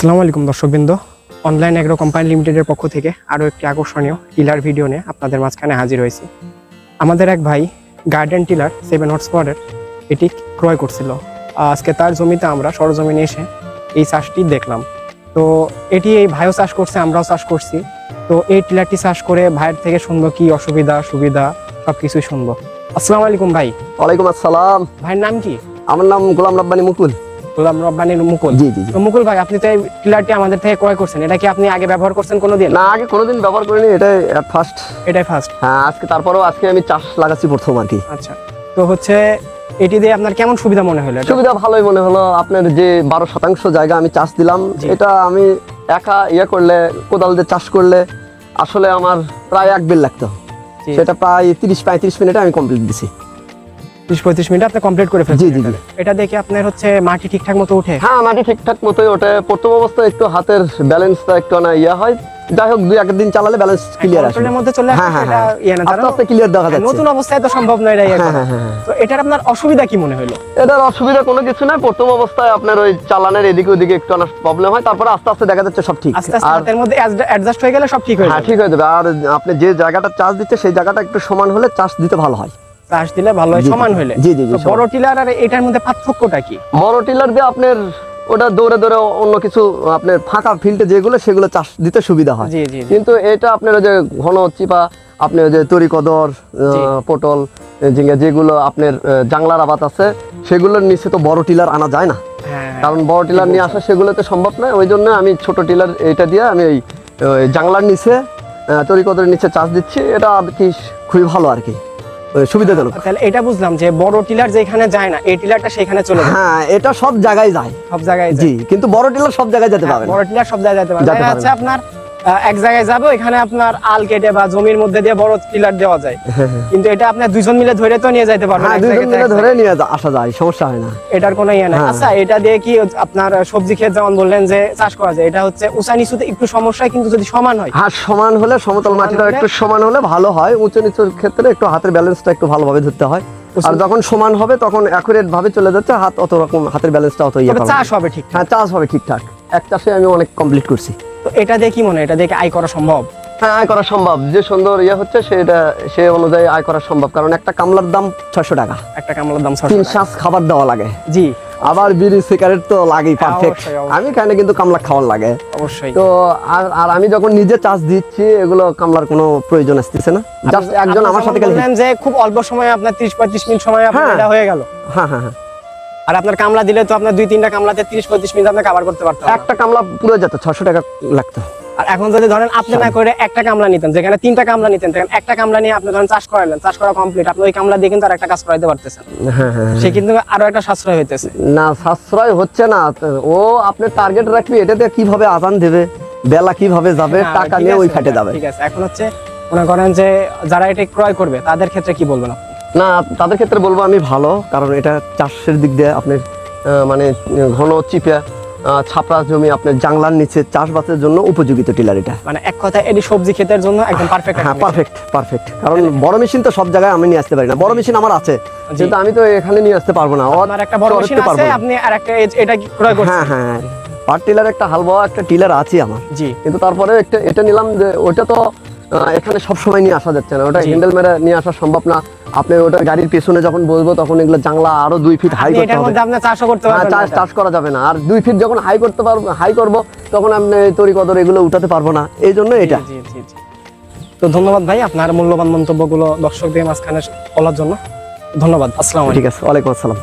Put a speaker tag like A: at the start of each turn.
A: আসসালামু আলাইকুম দর্শকবৃন্দ, অনলাইন এগ্রো কোম্পানি লিমিটেডের পক্ষ থেকে আরও একটি আকর্ষণীয় টিলার ভিডিও নিয়ে আপনাদের মাঝখানে হাজির হয়েছি। আমাদের এক ভাই গার্ডেন টিলার 7 হর্স পাওয়ারের এটি ক্রয় করছিল। আজকে তার জমিতে আমরা সরজমিনে এসে এই চাষটি দেখলাম। তো এটি এই ভাইও চাষ করছে, আমরাও চাষ করছি। তো এই টিলারটি চাষ করে ভাইয়ের থেকে শুনবো কি অসুবিধা সুবিধা সবকিছুই শুনবো। আসসালামু আলাইকুম ভাই।
B: ওয়ালাইকুম আসসালাম।
A: ভাইয়ের নাম কি?
B: আমার নাম গোলাম রব্বানী মুকুল।
A: গোলাম রব্বানী মুকুল।
B: জি জি জি।
A: তো মুকুল ভাই, আপনি তো এই টিলারটি আমাদের থেকে ক্রয় করছেন, এটা কি আপনি আগে ব্যবহার করছেন কোনোদিন?
B: না, আগে কোনোদিন ব্যবহার করিনি, এটাই ফার্স্ট।
A: এটাই ফার্স্ট?
B: হ্যাঁ, আজকে আমি চাষ লাগাচ্ছি প্রথম আর কি।
A: আচ্ছা, তো হচ্ছে এটি দিয়ে আপনার কেমন সুবিধা মনে হলো?
B: সুবিধা ভালোই মনে হলো। আপনার যে 12% জায়গা আমি চাষ দিলাম, এটা আমি একা করলে, কোদাল দিয়ে চাষ করলে আসলে আমার প্রায় 1 বিল লাগতো। সেটা প্রায় 30-35 মিনিটে আমি কমপ্লিট দিছি।
A: 30-35 মিনিটে আপনি কমপ্লিট করে ফেলছেন? জি জি। এটা দেখে আপনার হচ্ছে মাটি ঠিকঠাক মতো ওঠে?
B: হ্যাঁ, মাটি ঠিকঠাক মতোই ওঠে। প্রথম অবস্থায় একটু হাতের ব্যালেন্সটা একটু না হয়, যাই হোক 2-1 দিন চালালে ব্যালেন্স ক্লিয়ার আসে।
A: এর মধ্যে চলে আসে, এটা
B: আস্তে আস্তে ক্লিয়ার দেখা যাচ্ছে।
A: নতুন অবস্থায় তো সম্ভব নয় এটা। তো এটার আপনার অসুবিধা কি মনে হলো?
B: এটার অসুবিধা কোনো কিছু নাই। প্রথম অবস্থায় আপনার ওই চালানের এদিকে ওদিকে একটু প্রবলেম হয়, তারপরে আস্তে আস্তে দেখা যাচ্ছে সব ঠিক।
A: আস্তে আস্তে হাতের মধ্যে অ্যাডজাস্ট হয়ে গেলে সব ঠিক হয়ে যাবে।
B: হ্যাঁ, ঠিক হয়ে যাবে। আর আপনি যে জায়গাটা চাষ দিচ্ছে সেই জায়গাটা একটু সমান হলে চাষ দিতে ভালো হয়।
A: চাষ দিলে ভালো হয় সমান হলে?
B: জি জি জি।
A: বড় টিলার আর এটার মধ্যে পার্থক্যটা কি?
B: বড় টিলার দিয়ে আপনার ওটা দৌড়ে দৌড়ে অন্য কিছু আপনার ফাঁকা ফিল্ডে যেগুলো সেগুলো চাষ দিতে সুবিধা হয়।
A: জি জি।
B: কিন্তু এটা আপনার ওই যে ঘন চিপা, আপনি ওই যে তরি কদর, পটল, ঝিঙ্গা যেগুলো আপনার জাংলার আবাদ আছে, সেগুলোর নিচে তো বড় টিলার আনা যায় না। কারণ বড় টিলার নিয়ে আসা সেগুলোতে সম্ভব নয়। ওই জন্য আমি ছোট টিলার এটা দিয়ে আমি ওই জাংলার নিচে, তরি কদরের নিচে চাষ দিচ্ছি। এটা আর কি খুবই ভালো আর কি, সুবিধাজনক।
A: তাহলে এটা বুঝলাম যে বড় টিলার যেখানে যায় না, এই টিলারটা সেখানে চলে যায়।
B: হ্যাঁ, এটা সব জায়গায় যায়।
A: সব জায়গায় যায়।
B: জি, কিন্তু বড় টিলার সব জায়গায় যেতে পারবে না।
A: বড় টিলার সব জায়গায় যেতে পারবে না। আচ্ছা, আপনার এক জায়গায় যাবে, এখানে আপনার আল কেটে বা জমির মধ্যে দিয়ে বড় টিলার দেওয়া যায়, কিন্তু এটা আপনি দুইজন মিলে ধরে তো নিয়ে যেতে পারবেন।
B: হ্যাঁ, দুইজন মিলে ধরে নিয়ে আসা যায়, সমস্যা হয় না।
A: এটার কোনো ইয়ে নাই। আচ্ছা, এটা দিয়ে কি আপনার সবজি ক্ষেত যেমন বললেন যে চাষ করা যায়, এটা হচ্ছে উঁচা নিচুতে একটু সমস্যা, কিন্তু যদি সমান হয়?
B: হ্যাঁ, সমান হলে, সমতল মাটিটা একটু সমান হলে ভালো হয়। উঁচু নিচুর ক্ষেত্রে একটু হাতের ব্যালেন্সটা একটু ভালোভাবে ধরতে হয়। আর যখন সমান হবে তখন অ্যাকুরেট ভাবে চলে যাচ্ছে, অত রকম হাতের ব্যালেন্সটা অত
A: চাষ হবে ঠিক?
B: হ্যাঁ, চাষ হবে ঠিকঠাক। এক চাষে আমি অনেক কমপ্লিট করছি।
A: তো এটা দিয়ে কি মনে হয়, এটা দিয়ে আয় করা সম্ভব?
B: হ্যাঁ, আয় করা সম্ভব। যে সুন্দর হচ্ছে সে অনুযায়ী আয় করা সম্ভব। কারণ একটা কামলার দাম 600 টাকা।
A: একটা কামলার দাম 600
B: 3
A: টাকা।
B: শ্বাস খাবার দেওয়া লাগে।
A: জি।
B: আবার বিড়ি সিগারেট তো লাগেই, পারফেক্ট। আমি কেন কিন্তু কামলা খাওয়ার লাগে
A: অবশ্যই।
B: তো আর আমি যখন নিজে চাষ দিচ্ছি, এগুলো কামলার কোনো প্রয়োজন আসতেছে না। জাস্ট একজন আমার সাথে
A: বললেন যে খুব অল্প সময়ে আপনার 30-35 মিনিট সময় আপনার এটা হয়ে গেল।
B: হ্যাঁ হ্যাঁ হ্যাঁ।
A: আর আপনার কামলা দিলে তো আপনার 2-3টা কামলাতে 30-35 মিনিট আপনি কভার করতে পারতেন।
B: একটা কামলা পুরো যেত 600 টাকা লাগতো।
A: আর এখন যদি ধরেন আপনি না করে একটা কামলা নিতেন, যেখানে 3টা কামলা নিতেন, তখন একটা কামলা নিয়ে আপনি ধরেন চাষ করালেন, চাষ করা কমপ্লিট, আপনি ওই কামলা দিয়ে কিন্তু আর একটা কাজ করাইতে পারতেছেন।
B: হ্যাঁ হ্যাঁ।
A: সে কিন্তু আরো একটা সাশ্রয় হইতেছে।
B: না, সাশ্রয় হচ্ছে না। ও আপনি টার্গেট রাখবি, এটাতে কিভাবে আজান দেবে, বেলা কিভাবে যাবে, টাকা নিয়ে ওই ফাটে যাবে।
A: ঠিক আছে, এখন হচ্ছে মনে করেন যে যারা এটা ক্রয় করবে তাদের ক্ষেত্রে কি বলবেন আপনি?
B: না, তাদের ক্ষেত্রে বলবো আমি ভালো। কারণ এটা চাষের দিক দিয়ে আপনার মানে ঘন চিপা ছাপড়া জমি, আপনার জাংলার নিচে চাষবাসের জন্য উপযোগিত টিলার এটা।
A: মানে এক কথায় এটি সবজি ক্ষেতের জন্য একদম পারফেক্ট।
B: হ্যাঁ, পারফেক্ট। কারণ বড় মেশিন তো সব জায়গায় আমি নিয়ে আসতে পারি না। বড় মেশিন আমার আছে, কিন্তু আমি তো এখানে নিয়ে আসতে পারবো না।
A: আমার একটা বড় মেশিন আছে, আপনি আরেকটা এটা কি ক্রয় করছেন?
B: হ্যাঁ হ্যাঁ, পার টিলার একটা হালবা একটা টিলার আছে আমার।
A: জি।
B: কিন্তু তারপরে এটা নিলাম যে ওটা তো এখানে সব সময় নিয়ে আসা যাচ্ছে না। ওটা হ্যান্ডেল মেরে নিয়ে আসা সম্ভব না। আপনি ওটা গাড়ির পেছনে যখন বসবো তখন এগুলো জাংলা আরো 2 ফিট হাই করতে হবে।
A: এটার মধ্যে আপনি চাষও করতে পারবেন না।
B: চাষ করা যাবে না। আর 2 ফিট যখন হাই করব তখন আপনি তরি কদর এগুলো উঠাতে পারবো না। এই জন্য এটা।
A: জি জি জি। তো ধন্যবাদ ভাই, আপনার মূল্যবান মন্তব্যগুলো দর্শকদের মাঝখানে বলার জন্য। ধন্যবাদ। আসসালামু আলাইকুম।
B: ঠিক আছে, ওয়ালাইকুম আসসালাম।